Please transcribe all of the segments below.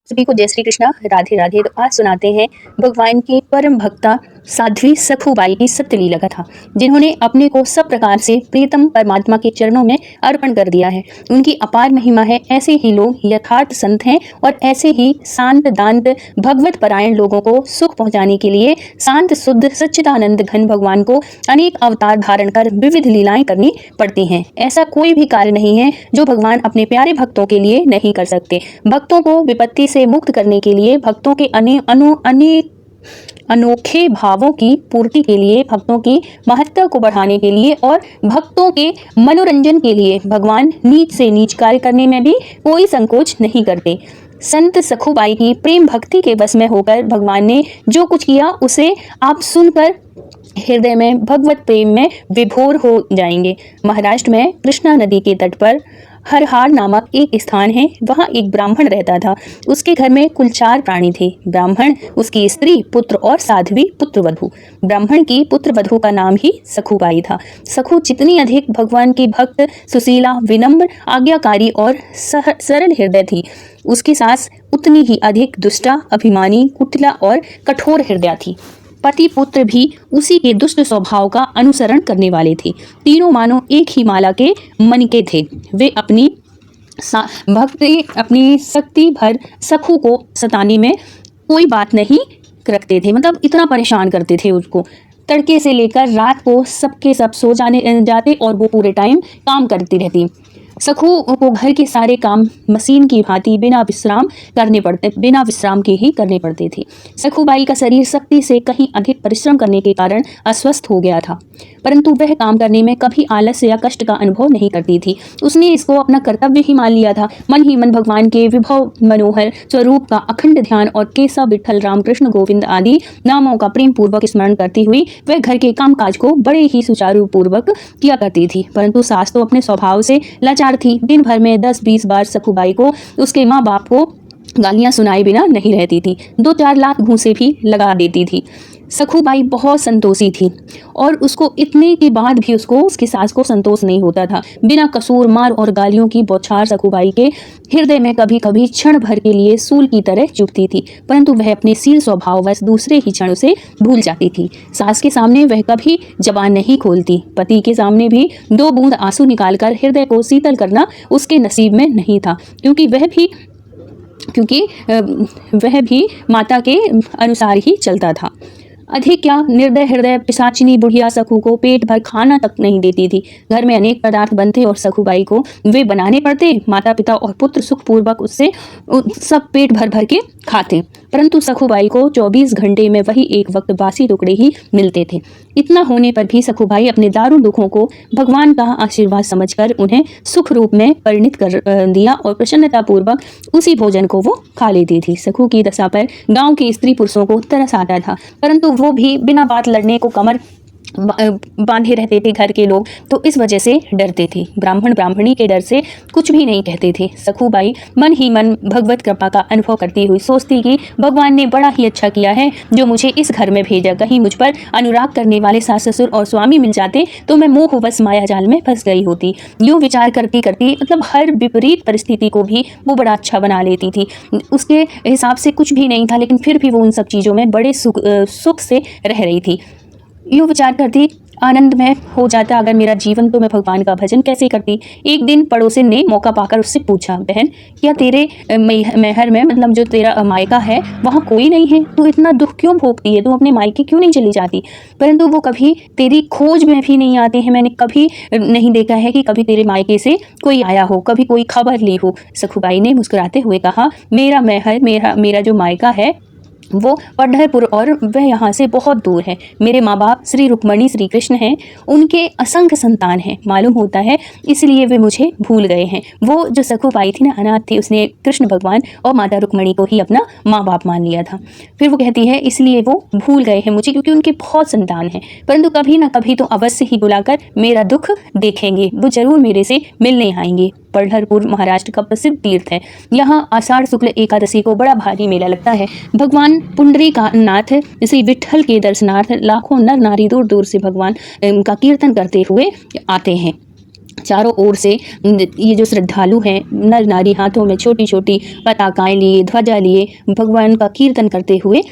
सभी को जय श्री कृष्णा, राधे राधे। तो आज सुनाते हैं भगवान के परम भक्ता साध्वी सखुबाई की सत्य लीला कथा, जिन्होंने अपने को सब प्रकार से प्रियतम परमात्मा के चरणों में अर्पण कर दिया है। उनकी अपार महिमा है। ऐसे ही लोग यथार्थ संत हैं और ऐसे ही शांत दांत भगवत परायण लोगों को सुख पहुंचाने के लिए शांत शुद्ध सच्चिदानंद घन भगवान को अनेक अवतार धारण कर विविध लीलाएं करनी पड़ती हैं। ऐसा कोई भी कार्य नहीं है जो भगवान अपने प्यारे भक्तों के लिए नहीं कर सकते। भक्तों को विपत्ति से मुक्त करने के लिए, भक्तों के अनोखे भावों की पूर्ति के लिए, भक्तों की महत्ता को बढ़ाने के लिए और भक्तों के मनोरंजन के लिए भगवान नीच से नीच कार्य करने में भी कोई संकोच नहीं करते। संत सखुबाई की प्रेम भक्ति के वश में होकर भगवान ने जो कुछ किया उसे आप सुनकर हृदय में भगवत प्रेम में विभोर हो जाएंगे। महाराष्ट्र में कृष्णा नदी के तट पर हरहार नामक एक स्थान है। वहाँ एक ब्राह्मण रहता था। उसके घर में कुल 4 प्राणी थे। ब्राह्मण, उसकी स्त्री, पुत्र और साध्वी पुत्रवधू। ब्राह्मण की पुत्रवधू का नाम ही सखुबाई था। सखु जितनी अधिक भगवान की भक्त, सुशीला, विनम्र, आज्ञाकारी और सरल हृदय थी, उसकी सास उतनी ही अधिक दुष्टा, अभिमानी, कुटिला और कठोर हृदय थी। पति पुत्र भी उसी के दुष्ट स्वभाव का अनुसरण करने वाले थे। तीनों मानो एक ही माला के मन के थे। वे अपनी शक्ति भर सखु को सताने में कोई बात नहीं रखते थे। मतलब इतना परेशान करते थे उसको। तड़के से लेकर रात को सबके सब सो जाते और वो पूरे टाइम काम करती रहती। सखु को घर के सारे काम मशीन की भांति बिना विश्राम के ही करने पड़ते थे। सखुबाई का शरीर शक्ति से कहीं अधिक परिश्रम करने के कारण अस्वस्थ हो गया था, परंतु वह काम करने में कभी आलस्य या कष्ट का अनुभव नहीं करती थी। उसने इसको अपना कर्तव्य ही मान लिया था। मन ही मन भगवान के विभव मनोहर स्वरूप का अखंड ध्यान और केशव, विठल, राम, कृष्ण, गोविंद आदि नामों का प्रेम पूर्वक स्मरण करती हुई वह घर के कामकाज को बड़े ही सुचारू पूर्वक किया करती थी। परंतु सास तो अपने स्वभाव से लाचार थी। दिन भर में 10-20 बार सखुबाई को उसके माँ बाप को गालियां सुनाए बिना नहीं रहती थी। 2-4 लाख घूंसे भी लगा देती थी। सखुबाई बहुत संतोषी थी और उसको इतने के बाद भी उसकी सास को संतोष नहीं होता था। बिना कसूर मार और गालियों की बौछार सखुबाई के हृदय में कभी कभी क्षण भर के लिए सूल की तरह चुभती थी, परंतु वह अपने शील स्वभाववश दूसरे ही क्षण उसे भूल जाती थी। सास के सामने वह कभी जबान नहीं खोलती। पति के सामने भी 2 बूंद आंसू निकालकर हृदय को शीतल करना उसके नसीब में नहीं था, क्योंकि वह भी माता के अनुसार ही चलता था। अधिक क्या, निर्दय हृदय पिशाचिनी बुढ़िया सखु को पेट भर खाना तक नहीं देती थी। घर में अनेक पदार्थ बनते और सखुबाई को वे बनाने पड़ते। माता पिता और पुत्र सुखपूर्वक उससे सब पेट भर भर के खाते, परंतु सखुबाई को 24 घंटे में वही एक वक्त बासी टुकड़े ही मिलते थे। इतना होने पर भी सखुबाई अपने दारुण दुखों को भगवान का आशीर्वाद समझकर उन्हें सुख रूप में परिणित कर दिया और प्रसन्नता पूर्वक उसी भोजन को वो खा लेती थी। सखु की दशा पर गांव के स्त्री पुरुषों को तरस आता था, परंतु वो भी बिना बात लड़ने को कमर बांधे रहते थे। घर के लोग तो इस वजह से डरते थे। ब्राह्मण ब्राह्मणी के डर से कुछ भी नहीं कहते थे। सखुबाई मन ही मन भगवत कृपा का अनुभव करती हुई सोचती कि भगवान ने बड़ा ही अच्छा किया है जो मुझे इस घर में भेजा। कहीं मुझ पर अनुराग करने वाले सास ससुर और स्वामी मिल जाते तो मैं मोहवश माया जाल में फंस गई होती। यूँ विचार करती करती मतलब हर विपरीत परिस्थिति को भी वो बड़ा अच्छा बना लेती थी। उसके हिसाब से कुछ भी नहीं था, लेकिन फिर भी वो उन सब चीज़ों में बड़े सुख से रह रही थी। यूँ विचार करती आनंद में हो जाता, अगर मेरा जीवन तो मैं भगवान का भजन कैसे करती। एक दिन पड़ोसिन ने मौका पाकर उससे पूछा, बहन क्या तेरे मैहर में, मतलब जो तेरा मायका है, वहाँ कोई नहीं है? तू इतना दुख क्यों भोगती है? तू अपने मायके क्यों नहीं चली जाती? परंतु वो कभी तेरी खोज में भी नहीं आते हैं। मैंने कभी नहीं देखा है कि कभी तेरे मायके से कोई आया हो, कभी कोई खबर ली हो। सखुबाई ने मुस्कुराते हुए कहा, मेरा मैहर, मेरा जो मायका है वो पंढरपुर और वह यहाँ से बहुत दूर है। मेरे माँ बाप श्री रुक्मणी श्री कृष्ण हैं, उनके असंख्य संतान हैं मालूम होता है, इसलिए वे मुझे भूल गए हैं। वो जो सखुबाई थी ना, अनाथ थी, उसने कृष्ण भगवान और माता रुक्मणी को ही अपना माँ बाप मान लिया था। फिर वो कहती है इसलिए वो भूल गए हैं मुझे, क्योंकि उनके बहुत संतान हैं, परंतु कभी ना कभी तो अवश्य ही बुलाकर मेरा दुख देखेंगे। वो जरूर मेरे से मिलने आएंगे। पंढरपुर महाराष्ट्र का प्रसिद्ध तीर्थ है। यहाँ आषाढ़ शुक्ल एकादशी को बड़ा भारी मेला लगता है। भगवान पुंडरीकानाथ श्री विठल के दर्शनार्थ लाखों नर नारी दूर दूर से भगवान का कीर्तन करते हुए आते हैं। चारों ओर से ये जो श्रद्धालु हैं नर नारी हाथों में छोटी छोटी पताकाएं लिए, ध्वजा लिए भगवान का कीर्तन करते हुए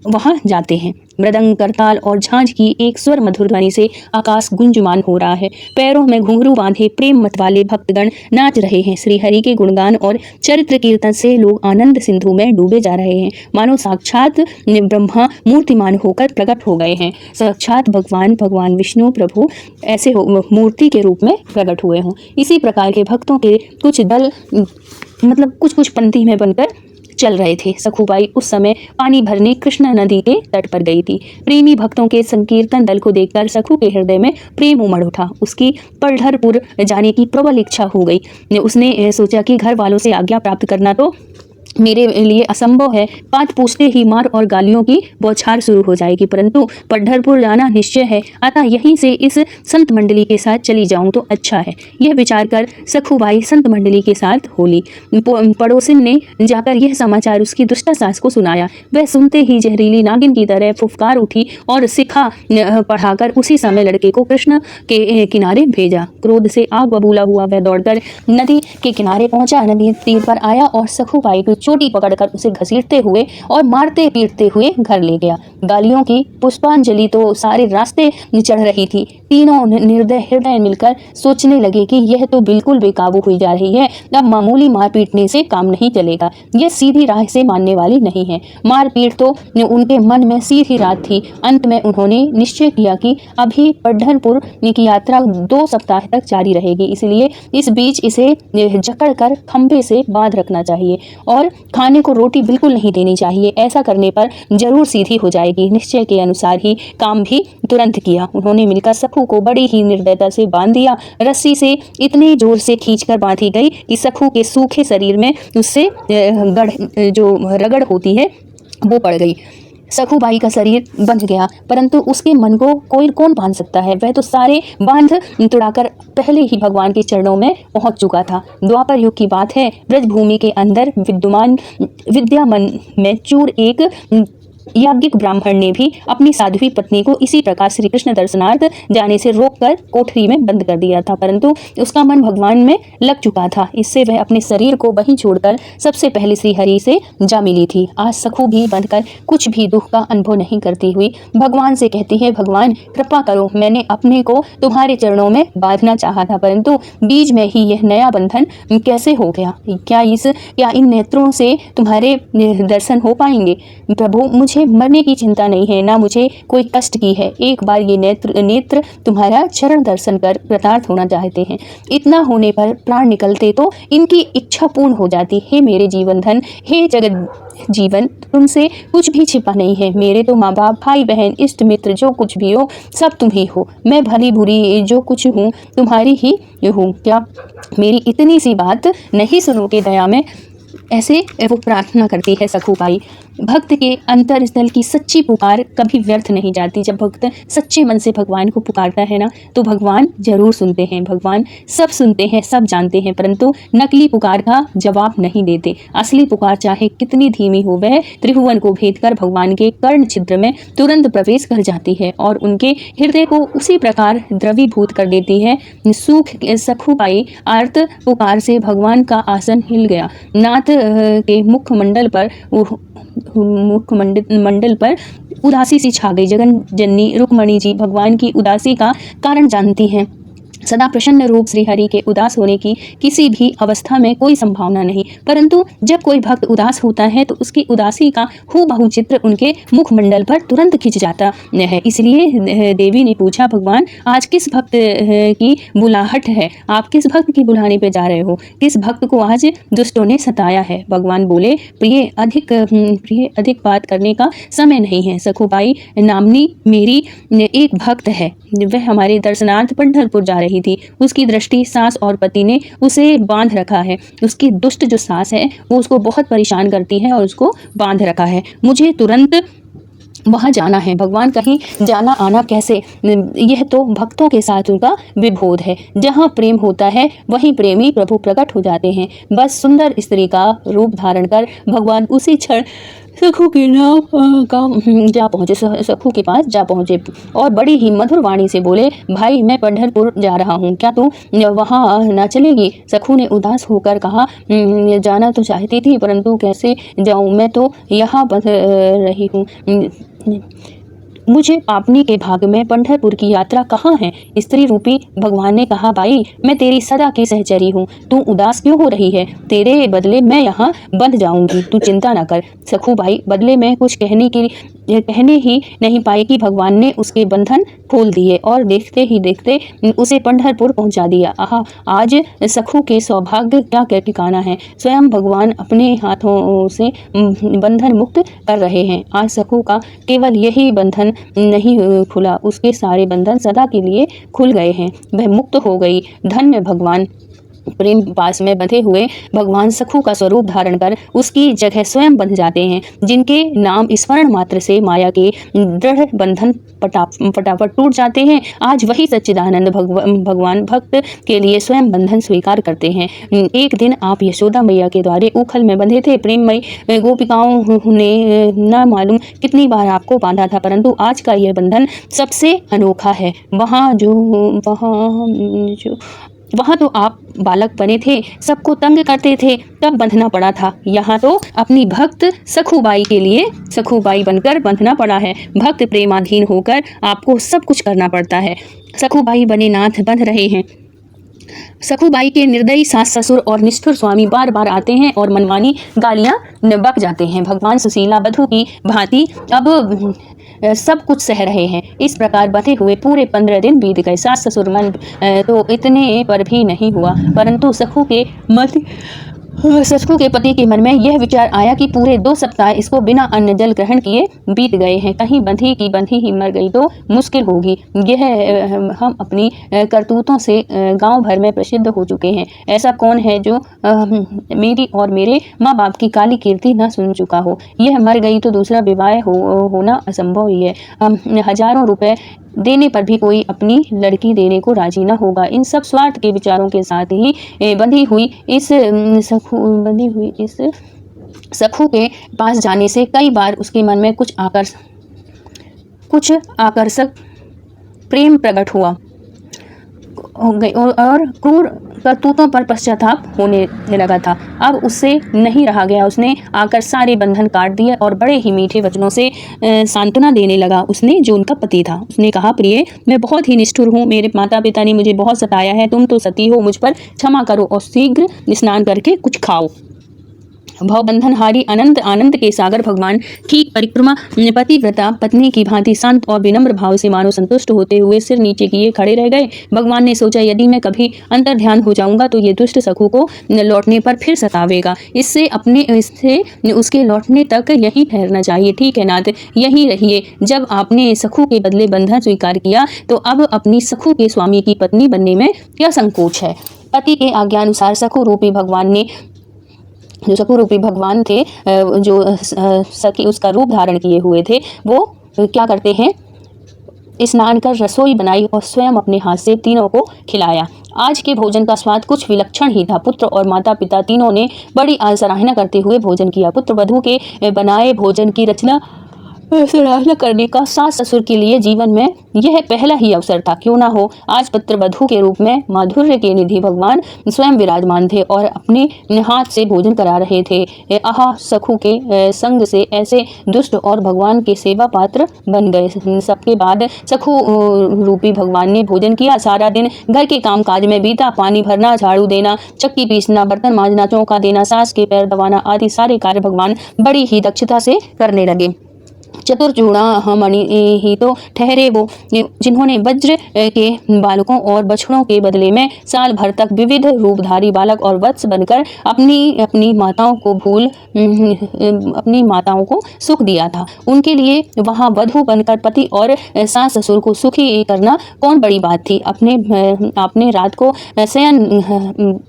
वहाँ जाते हैं। मृदंग, करताल और झांझ की एक स्वर मधुर ध्वनि से आकाश गुंजमान हो रहा है। पैरों में घुंघरू बांधे प्रेम मत वाले भक्तगण नाच रहे हैं। श्री हरि के गुणगान और चरित्र कीर्तन से लोग आनंद सिंधु में डूबे जा रहे हैं, मानो साक्षात ब्रह्मा मूर्तिमान होकर प्रकट हो गए हैं। साक्षात भगवान विष्णु प्रभु ऐसे मूर्ति के रूप में प्रकट हुए हों। इसी प्रकार के भक्तों के कुछ दल मतलब कुछ पंक्ति में बनकर चल रहे थे। सखुबाई उस समय पानी भरने कृष्णा नदी के तट पर गई थी। प्रेमी भक्तों के संकीर्तन दल को देखकर सखु के हृदय में प्रेम उमड़ उठा। उसकी पंढरपुर जाने की प्रबल इच्छा हो गई। उसने सोचा कि घर वालों से आज्ञा प्राप्त करना तो मेरे लिए असंभव है। बात पूछते ही मार और गालियों की बौछार शुरू हो जाएगी, परंतु पंढरपुर जाना निश्चय है, अतः यहीं से इस संत मंडली के साथ चली जाऊं तो अच्छा है। यह विचार कर सखुबाई संत मंडली के साथ होली। पड़ोसिन ने जाकर यह समाचार उसकी दुष्टा सास को सुनाया। वह सुनते ही जहरीली नागिन की तरह फुफकार उठी और सिखा पढ़ाकर उसी समय लड़के को कृष्ण के किनारे भेजा। क्रोध से आग बबूला हुआ वह दौड़कर नदी के किनारे पहुंचा। नदी तीर पर आया और सखुबाई को चोटी पकड़कर उसे घसीटते हुए और मारते पीटते हुए घर ले गया। गालियों की पुष्पांजलि तो सारे रास्ते चढ़ रही थी। तीनों निर्दय हृदय मिलकर सोचने लगे कि यह तो बिल्कुल बेकाबू हुई जा रही है। अब मामूली मार पीटने से काम नहीं चलेगा, यह सीधी राह से मानने वाली नहीं है। मार पीट तो उनके मन में सीधी रात थी। अंत में उन्होंने निश्चय किया कि अभी पंढरपुर की यात्रा 2 सप्ताह तक जारी रहेगी, इसलिए इस बीच इसे जकड़ कर खंभे से बांध रखना चाहिए और खाने को रोटी बिल्कुल नहीं देनी चाहिए। ऐसा करने पर जरूर सीधी हो जाएगी। निश्चय के अनुसार ही काम भी तुरंत किया। उन्होंने मिलकर सखू को बड़ी ही निर्दयता से बांध दिया। रस्सी से इतने जोर से खींचकर बांधी गई कि सखू के सूखे शरीर में उससे जो रगड़ होती है वो पड़ गई। सखुबाई का शरीर बंध गया, परंतु उसके मन को कोई कौन बांध सकता है। वह तो सारे बांध तुड़ाकर पहले ही भगवान के चरणों में पहुंच चुका था। द्वापर युग की बात है। ब्रजभूमि के अंदर विद्यमान विद्यामन में चूर एक याज्ञिक ब्राह्मण ने भी अपनी साध्वी पत्नी को इसी प्रकार श्री कृष्ण दर्शनार्थ जाने से रोककर कोठरी में बंद कर दिया था, परंतु उसका मन भगवान में लग चुका था। इससे वह अपने शरीर को वहीं छोड़कर सबसे पहले श्री हरि से जा मिली थी। आज सखू भी बंधकर कुछ भी दुख का अनुभव नहीं करती हुई भगवान से कहती है, भगवान कृपा करो, मैंने अपने को तुम्हारे चरणों में बांधना चाहा था, परंतु बीच में ही यह नया बंधन कैसे हो गया। क्या इन नेत्रों से तुम्हारे दर्शन हो पाएंगे। प्रभु, मुझे मरने की चिंता नहीं है, ना मुझे कोई कष्ट की है। एक बार ये नेत्र तुम्हारा चरण दर्शन कर कृतार्थ होना चाहते हैं। इतना होने पर प्राण निकलते तो इनकी इच्छा पूर्ण हो जाती। हे मेरे जीवन धन, हे जगत जीवन, तुमसे कुछ भी छिपा नहीं है। मेरे तो माँ बाप, भाई बहन, इष्ट मित्र जो कुछ भी हो सब तुम ही हो। मैं भली बुरी जो कुछ हूँ तुम्हारी ही हूँ। क्या मेरी इतनी सी बात नहीं सुनोगे दया में। ऐसे वो प्रार्थना करती है सखुबाई। भक्त के अंतरस्थल की सच्ची पुकार कभी व्यर्थ नहीं जाती। जब भक्त सच्चे मन से भगवान को पुकारता है ना, तो भगवान जरूर सुनते हैं। भगवान सब सुनते हैं, सब जानते हैं, परंतु नकली पुकार का जवाब नहीं देते। असली पुकार चाहे कितनी धीमी हो, वह त्रिभुवन को भेदकर भगवान के कर्ण छिद्र में तुरंत प्रवेश कर जाती है और उनके हृदय को उसी प्रकार द्रवीभूत कर देती है। सखुबाई आर्त पुकार से भगवान का आसन हिल गया। नाथ के मुखमंडल पर उदासी सी छा गई। जगन जननी रुक्मणी जी भगवान की उदासी का कारण जानती हैं। सदा प्रसन्न रूप श्री हरि के उदास होने की किसी भी अवस्था में कोई संभावना नहीं, परंतु जब कोई भक्त उदास होता है तो उसकी उदासी का हूबहू चित्र उनके मुखमंडल पर तुरंत खिंच जाता है। इसलिए देवी ने पूछा, भगवान आज किस भक्त की बुलाहट है। आप किस भक्त की बुलाने पे जा रहे हो। किस भक्त को आज दुष्टों ने सताया है। भगवान बोले, प्रिय अधिक बात करने का समय नहीं है। सखुबाई नामनी मेरी एक भक्त है, वह हमारे दर्शनार्थ पंढरपुर जा रही थी। उसकी दृष्टि सास और पति ने उसे बांध रखा है। उसकी दुष्ट जो सास है वो उसको बहुत परेशान करती है और उसको बांध रखा है। मुझे तुरंत वहाँ जाना है। भगवान कहीं जाना आना कैसे, यह तो भक्तों के साथ उनका विभोध है। जहाँ प्रेम होता है वहीं प्रेमी प्रभु प्रकट हो जाते हैं। बस सुंदर स्त्री का रूप धारण कर भगवान उसी क्षण सखू के नाम जा पहुँचे, सखू के पास जा पहुँचे और बड़ी ही मधुर वाणी से बोले, भाई मैं पंढरपुर जा रहा हूँ, क्या तू वहाँ न चलेगी? सखू ने उदास होकर कहा, जाना तो चाहती थी परंतु कैसे जाऊँ, मैं तो यहाँ बस रही हूँ। मुझे पापनी के भाग में पंढरपुर की यात्रा कहाँ है? स्त्री रूपी भगवान ने कहा, भाई मैं तेरी सदा की सहचरी हूँ, तू उदास क्यों हो रही है? तेरे बदले मैं यहाँ बंध जाऊंगी, तू चिंता न कर। सखू भाई बदले में कुछ कहने ही नहीं पाई कि भगवान ने उसके बंधन खोल दिए और देखते ही देखते उसे पंढरपुर पहुंचा दिया। आहा, आज सखू के सौभाग्य क्या ठिकाना है। स्वयं भगवान अपने हाथों से बंधन मुक्त कर रहे हैं। आज सखू का केवल यही बंधन नहीं खुला, उसके सारे बंधन सदा के लिए खुल गए हैं। वह मुक्त हो गई। धन्य भगवान। प्रेम पास में बंधे हुए भगवान सखू का स्वरूप धारण कर उसकी जगह स्वयं बंध जाते हैं, जिनके नाम स्मरण मात्र से माया के दृढ़ बंधन फटाफट टूट जाते हैं। आज वही सच्चिदानंद भगवान भक्त के लिए स्वयं बंधन स्वीकार करते हैं। एक दिन आप यशोदा मैया के द्वारे उखल में बंधे थे। प्रेममयी गोपिकाओं ने न मालूम कितनी बार आपको बांधा था, परंतु आज का यह बंधन सबसे अनोखा है। वहाँ तो आप बालक बने थे, सबको तंग करते थे, तब बंधना पड़ा था। यहाँ तो अपनी भक्त सखूबाई के लिए सखूबाई बनकर बंधना पड़ा है। भक्त प्रेमाधीन होकर आपको सब कुछ करना पड़ता है। सखूबाई बने नाथ बंध रहे हैं। सखूबाई के निर्दयी सास ससुर और निष्ठुर स्वामी बार बार आते हैं और मनमानी गालियां बक जाते हैं। भगवान सुशीला बधू की भांति अब सब कुछ सह रहे हैं। इस प्रकार बंधे हुए पूरे 15 दिन बीत गए। सास ससुर मन तो इतने पर भी नहीं हुआ, परंतु सखू के पति के मन में यह विचार आया कि पूरे 2 सप्ताह इसको बिना अन्न जल ग्रहण किए बीत गए हैं, कहीं बंधी की बंधी ही मर गई तो मुश्किल होगी। यह हम अपनी करतूतों से गांव भर में प्रसिद्ध हो चुके हैं। ऐसा कौन है जो मेरी और मेरे माँ बाप की काली कीर्ति न सुन चुका हो। यह मर गई तो दूसरा विवाह होना असंभव ही है। हजारों रुपए देने पर भी कोई अपनी लड़की देने को राजी न होगा। इन सब स्वार्थ के विचारों के साथ ही बंधी हुई इस सखू के पास जाने से कई बार उसके मन में कुछ आकर्षक प्रेम प्रकट हुआ हो गई और क्रूर करतूतों पर पश्चाताप होने लगा था। अब उससे नहीं रहा गया। उसने आकर सारे बंधन काट दिए और बड़े ही मीठे वचनों से सांत्वना देने लगा। उसने जो उनका पति था, उसने कहा, प्रिय मैं बहुत ही निष्ठुर हूँ, मेरे माता पिता ने मुझे बहुत सताया है, तुम तो सती हो, मुझ पर क्षमा करो और शीघ्र स्नान करके कुछ खाओ। भवबंधनहारी अनंत आनंद के सागर भगवान ठीक परिक्रमा पतिव्रता पत्नी की भांति शांत और विनम्र भाव से मानो संतुष्ट होते हुए सिर नीचे किए खड़े रह गए। भगवान ने सोचा, यदि मैं कभी अंतर ध्यान हो जाऊंगा तो ये दुष्ट सखू को लौटने पर फिर सतावेगा। इससे उसके लौटने तक यहीं ठहरना चाहिए। ठीक है नाथ, यहीं रहिए। जब आपने सखू के बदले बंधन स्वीकार किया तो अब अपनी सखू के स्वामी की पत्नी बनने में क्या संकोच है। पति के आज्ञानुसार सखू रूपी भगवान थे, जो सखी उसका रूप धारण किए हुए थे, वो क्या करते हैं, स्नान कर रसोई बनाई और स्वयं अपने हाथ से तीनों को खिलाया। आज के भोजन का स्वाद कुछ विलक्षण ही था। पुत्र और माता पिता तीनों ने बड़ी सराहना करते हुए भोजन किया। पुत्र वधू के बनाए भोजन की सराहना करने का सास ससुर के लिए जीवन में यह पहला ही अवसर था। क्यों ना हो, आज पुत्र वधू के रूप में माधुर्य के निधि भगवान स्वयं विराजमान थे और अपने हाथ से भोजन करा रहे थे। आहा, सखू के संग से ऐसे दुष्ट और भगवान के सेवा पात्र बन गए। सबके बाद सखू रूपी भगवान ने भोजन किया। सारा दिन घर के काम काज में बीता। पानी भरना, झाड़ू देना, चक्की पीसना, बर्तन मांजना, चौका देना, सास के पैर दबाना आदि सारे कार्य भगवान बड़ी ही दक्षता से करने लगे। चतुर चूड़ामणि ही तो ठहरे वो, जिन्होंने वज्र के बालकों और बछड़ों के बदले में साल भर तक विविध रूपधारी बालक और वत्स बनकर अपनी माताओं को सुख दिया था। उनके लिए वहाँ वधू बनकर पति और सास ससुर को सुखी करना कौन बड़ी बात थी। आपने रात को शयन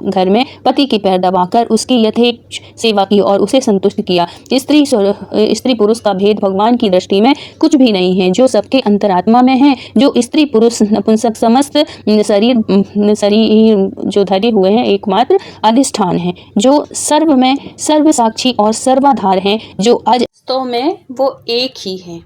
घर में पति के पैर दबाकर उसकी यथेच्छ सेवा की और उसे संतुष्ट किया। स्त्री पुरुष का भेद भगवान की दृष्टि में कुछ भी नहीं है, जो सबके अंतरात्मा में है, जो स्त्री पुरुष नपुंसक समस्त शरीर जो धरे हुए हैं एकमात्र अधिष्ठान है, जो सर्व में सर्व साक्षी और सर्वाधार हैं, जो आज वास्तव में वो एक ही है।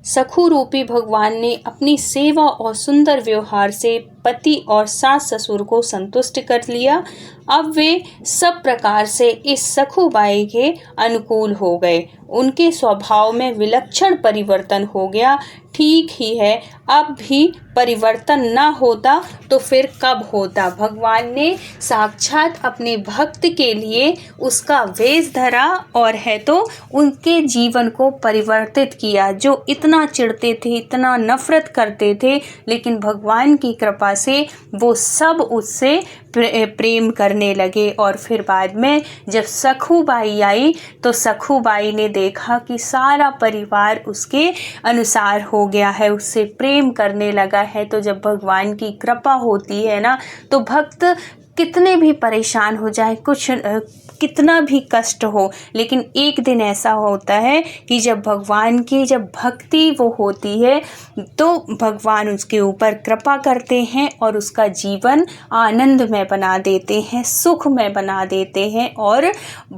सखु रूपी भगवान ने अपनी सेवा और सुंदर व्यवहार से पति और सास ससुर को संतुष्ट कर लिया। अब वे सब प्रकार से इस सखुबाई के अनुकूल हो गए। उनके स्वभाव में विलक्षण परिवर्तन हो गया। ठीक ही है, अब भी परिवर्तन ना होता तो फिर कब होता। भगवान ने साक्षात अपने भक्त के लिए उसका वेश धरा और है तो उनके जीवन को परिवर्तित किया। जो इतना चिढ़ते थे, इतना नफरत करते थे, लेकिन भगवान की कृपा से वो सब उससे प्रेम करने लगे। और फिर बाद में जब सखुबाई आई तो सखुबाई ने देखा कि सारा परिवार उसके अनुसार हो गया है, उससे प्रेम करने लगा है। तो जब भगवान की कृपा होती है ना, तो भक्त कितने भी परेशान हो जाए, कुछ कितना भी कष्ट हो, लेकिन एक दिन ऐसा होता है कि जब भगवान की जब भक्ति वो होती है तो भगवान उसके ऊपर कृपा करते हैं और उसका जीवन आनंदमय बना देते हैं, सुखमय बना देते हैं और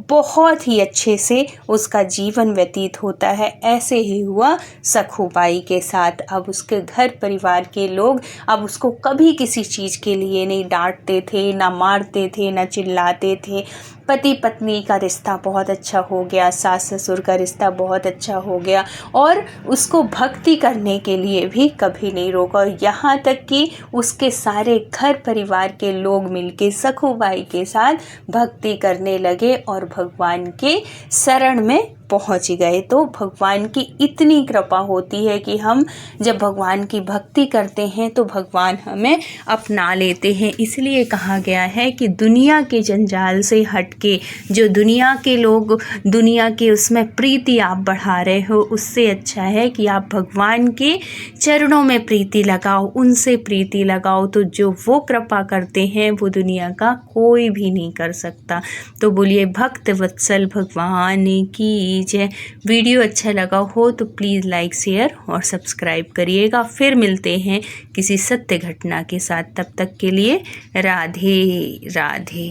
बहुत ही अच्छे से उसका जीवन व्यतीत होता है। ऐसे ही हुआ सखुबाई के साथ। अब उसके घर परिवार के लोग अब उसको कभी किसी चीज़ के लिए नहीं डांटते थे, ना मारते थे, ना चिल्लाते थे। पति पत्नी का रिश्ता बहुत अच्छा हो गया, सास ससुर का रिश्ता बहुत अच्छा हो गया और उसको भक्ति करने के लिए भी कभी नहीं रोका। और यहाँ तक कि उसके सारे घर परिवार के लोग मिलके सखुबाई के साथ भक्ति करने लगे और भगवान के शरण में पहुँच गए। तो भगवान की इतनी कृपा होती है कि हम जब भगवान की भक्ति करते हैं तो भगवान हमें अपना लेते हैं। इसलिए कहा गया है कि दुनिया के जंजाल से हटके जो दुनिया के लोग दुनिया के उसमें प्रीति आप बढ़ा रहे हो, उससे अच्छा है कि आप भगवान के चरणों में प्रीति लगाओ, उनसे प्रीति लगाओ। तो जो वो कृपा करते हैं वो दुनिया का कोई भी नहीं कर सकता। तो बोलिए भक्त वत्सल भगवान की जय। वीडियो अच्छा लगा हो तो प्लीज़ लाइक शेयर और सब्सक्राइब करिएगा। फिर मिलते हैं किसी सत्य घटना के साथ, तब तक के लिए राधे राधे।